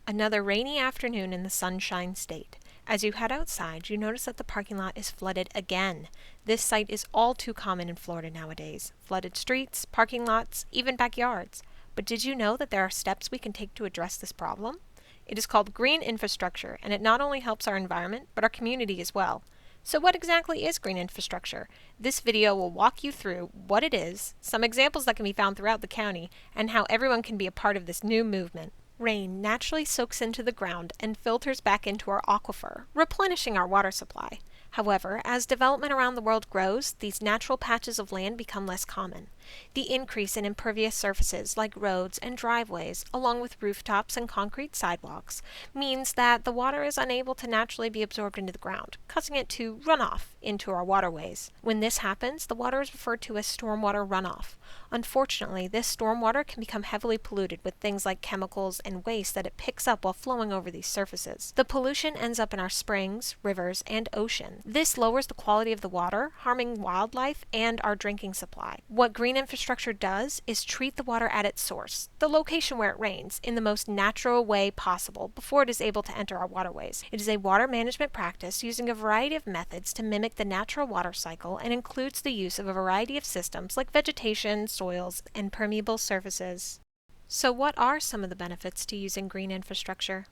Another rainy afternoon in the Sunshine State. As you head outside, you notice that the parking lot is flooded again. This sight is all too common in Florida nowadays. Flooded streets, parking lots, even backyards. But did you know that there are steps we can take to address this problem? It is called green infrastructure, and it not only helps our environment, but our community as well. So what exactly is green infrastructure? This video will walk you through what it is, some examples that can be found throughout the county, and how everyone can be a part of this new movement. Rain naturally soaks into the ground and filters back into our aquifer, replenishing our water supply. However, as development around the world grows, these natural patches of land become less common. The increase in impervious surfaces like roads and driveways, along with rooftops and concrete sidewalks, means that the water is unable to naturally be absorbed into the ground, causing it to run off into our waterways. When this happens, the water is referred to as stormwater runoff. Unfortunately, this stormwater can become heavily polluted with things like chemicals and waste that it picks up while flowing over these surfaces. The pollution ends up in our springs, rivers, and oceans. This lowers the quality of the water, harming wildlife and our drinking supply. What green infrastructure does is treat the water at its source, the location where it rains, in the most natural way possible before it is able to enter our waterways. It is a water management practice using a variety of methods to mimic the natural water cycle and includes the use of a variety of systems like vegetation, soils, and permeable surfaces. So what are some of the benefits to using green infrastructure?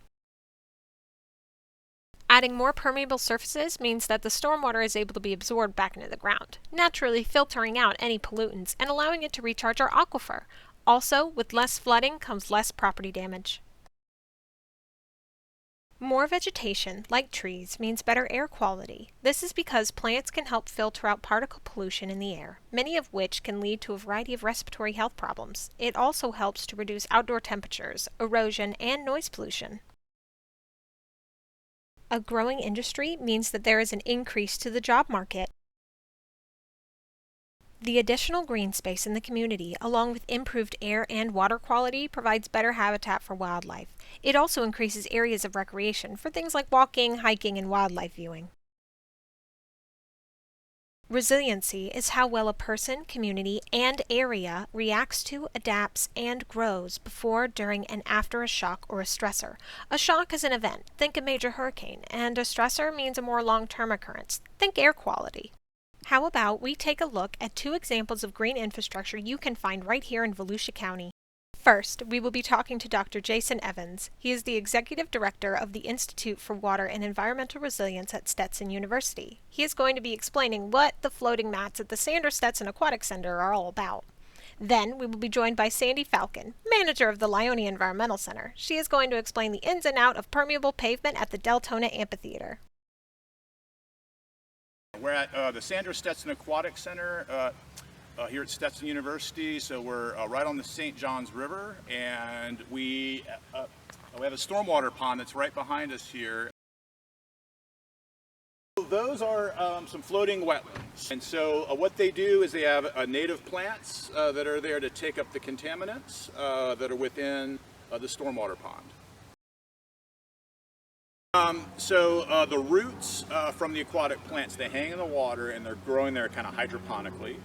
Adding more permeable surfaces means that the stormwater is able to be absorbed back into the ground, naturally filtering out any pollutants and allowing it to recharge our aquifer. Also, with less flooding comes less property damage. More vegetation, like trees, means better air quality. This is because plants can help filter out particle pollution in the air, many of which can lead to a variety of respiratory health problems. It also helps to reduce outdoor temperatures, erosion, and noise pollution. A growing industry means that there is an increase to the job market. The additional green space in the community, along with improved air and water quality, provides better habitat for wildlife. It also increases areas of recreation for things like walking, hiking, and wildlife viewing. Resiliency is how well a person, community, and area reacts to, adapts, and grows before, during, and after a shock or a stressor. A shock is an event, think a major hurricane, and a stressor means a more long-term occurrence, think air quality. How about we take a look at two examples of green infrastructure you can find right here in Volusia County. First, we will be talking to Dr. Jason Evans. He is the Executive Director of the Institute for Water and Environmental Resilience at Stetson University. He is going to be explaining what the floating mats at the Sanders Stetson Aquatic Center are all about. Then, we will be joined by Sandy Falcon, manager of the Leone Environmental Center. She is going to explain the ins and outs of permeable pavement at the Deltona Amphitheater. We're at the Sanders Stetson Aquatic Center here at Stetson University. So we're right on the St. Johns River, and we have a stormwater pond that's right behind us here. Those are some floating wetlands, and so what they do is they have native plants that are there to take up the contaminants that are within the stormwater pond. The roots from the aquatic plants, they hang in the water and they're growing there kind of hydroponically.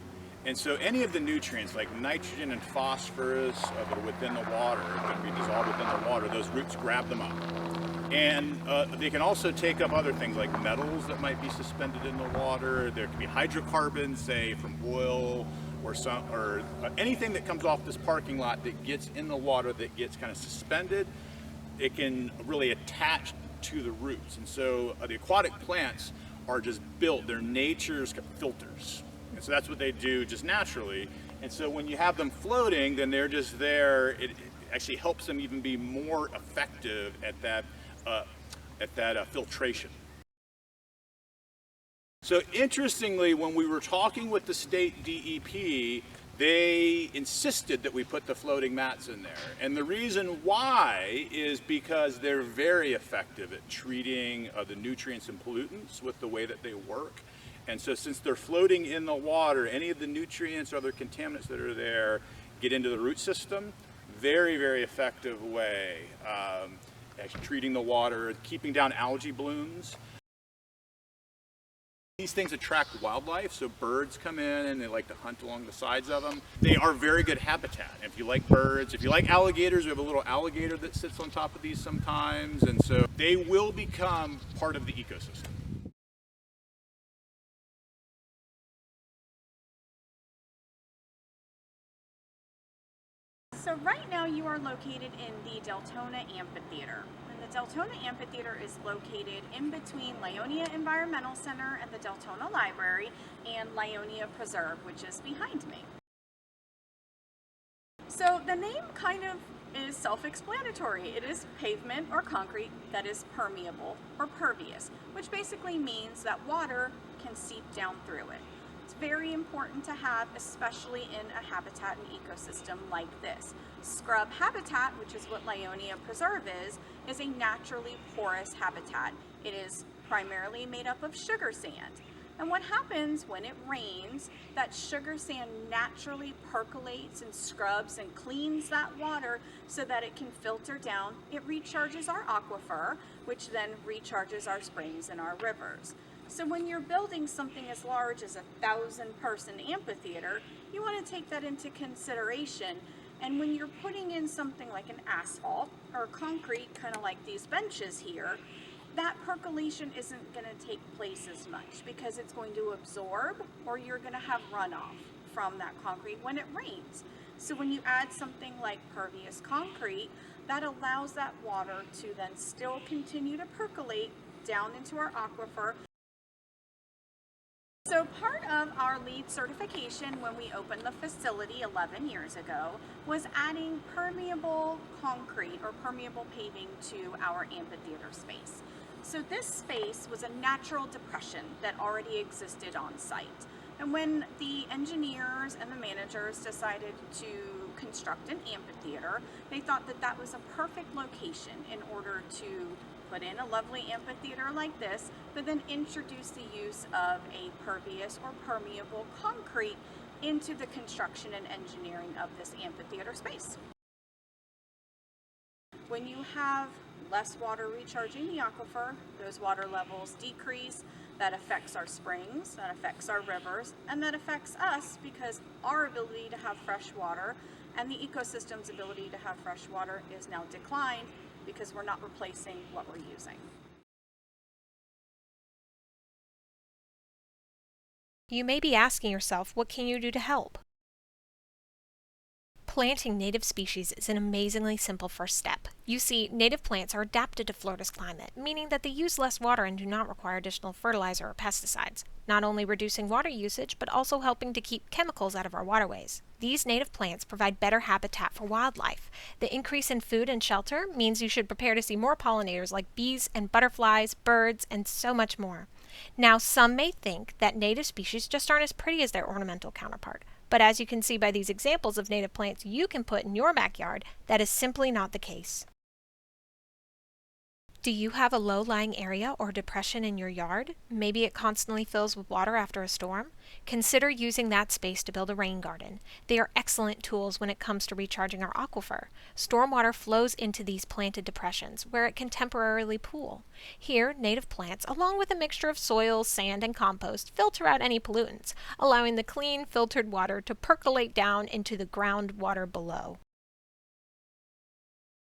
And so any of the nutrients like nitrogen and phosphorus that are within the water are going to be dissolved within the water. Those roots grab them up. And they can also take up other things like metals that might be suspended in the water. There could be hydrocarbons, say from oil or anything that comes off this parking lot that gets in the water that gets kind of suspended. It can really attach to the roots. And so the aquatic plants are just built, they're nature's filters. And so that's what they do just naturally. And so when you have them floating, then they're just there. It actually helps them even be more effective at that filtration. So interestingly, when we were talking with the state DEP, they insisted that we put the floating mats in there. And the reason why is because they're very effective at treating the nutrients and pollutants with the way that they work. And so since they're floating in the water, any of the nutrients or other contaminants that are there get into the root system. Very, very effective way actually treating the water, keeping down algae blooms. These things attract wildlife, so birds come in and they like to hunt along the sides of them. They are very good habitat. If you like birds, if you like alligators, we have a little alligator that sits on top of these sometimes, and so they will become part of the ecosystem. So right now you are located in the Deltona Amphitheater. And the Deltona Amphitheater is located in between Lyonia Environmental Center and the Deltona Library and Lyonia Preserve, which is behind me. So the name kind of is self-explanatory. It is pavement or concrete that is permeable or pervious, which basically means that water can seep down through it. It's very important to have, especially in a habitat and ecosystem like this. Scrub habitat, which is what Lyonia Preserve is a naturally porous habitat. It is primarily made up of sugar sand. And what happens when it rains, that sugar sand naturally percolates and scrubs and cleans that water so that it can filter down. It recharges our aquifer, which then recharges our springs and our rivers. So when you're building something as large as 1,000-person amphitheater, you want to take that into consideration. And when you're putting in something like an asphalt or concrete, kind of like these benches here, that percolation isn't going to take place as much because it's going to absorb, or you're going to have runoff from that concrete when it rains. So when you add something like pervious concrete, that allows that water to then still continue to percolate down into our aquifer. So part of our LEED certification when we opened the facility 11 years ago was adding permeable concrete or permeable paving to our amphitheater space. So this space was a natural depression that already existed on site. And when the engineers and the managers decided to construct an amphitheater, they thought that that was a perfect location in order to put in a lovely amphitheater like this, but then introduce the use of a pervious or permeable concrete into the construction and engineering of this amphitheater space. When you have less water recharging the aquifer, those water levels decrease. That affects our springs, that affects our rivers, and that affects us because our ability to have fresh water and the ecosystem's ability to have fresh water is now declined because we're not replacing what we're using. You may be asking yourself, what can you do to help? Planting native species is an amazingly simple first step. You see, native plants are adapted to Florida's climate, meaning that they use less water and do not require additional fertilizer or pesticides, not only reducing water usage, but also helping to keep chemicals out of our waterways. These native plants provide better habitat for wildlife. The increase in food and shelter means you should prepare to see more pollinators like bees and butterflies, birds, and so much more. Now, some may think that native species just aren't as pretty as their ornamental counterpart. But as you can see by these examples of native plants you can put in your backyard, that is simply not the case. Do you have a low-lying area or depression in your yard? Maybe it constantly fills with water after a storm? Consider using that space to build a rain garden. They are excellent tools when it comes to recharging our aquifer. Stormwater flows into these planted depressions, where it can temporarily pool. Here, native plants, along with a mixture of soil, sand, and compost, filter out any pollutants, allowing the clean, filtered water to percolate down into the groundwater below.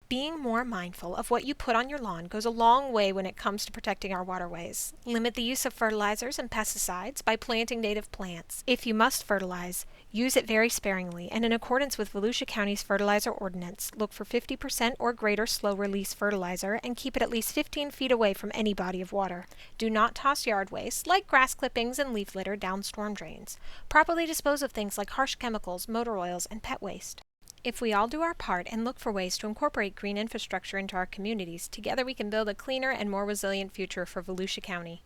Being more mindful of what you put on your lawn goes a long way when it comes to protecting our waterways. Limit the use of fertilizers and pesticides by planting native plants. If you must fertilize, use it very sparingly, and in accordance with Volusia County's fertilizer ordinance, look for 50% or greater slow-release fertilizer and keep it at least 15 feet away from any body of water. Do not toss yard waste, like grass clippings and leaf litter, down storm drains. Properly dispose of things like harsh chemicals, motor oils, and pet waste. If we all do our part and look for ways to incorporate green infrastructure into our communities, together we can build a cleaner and more resilient future for Volusia County.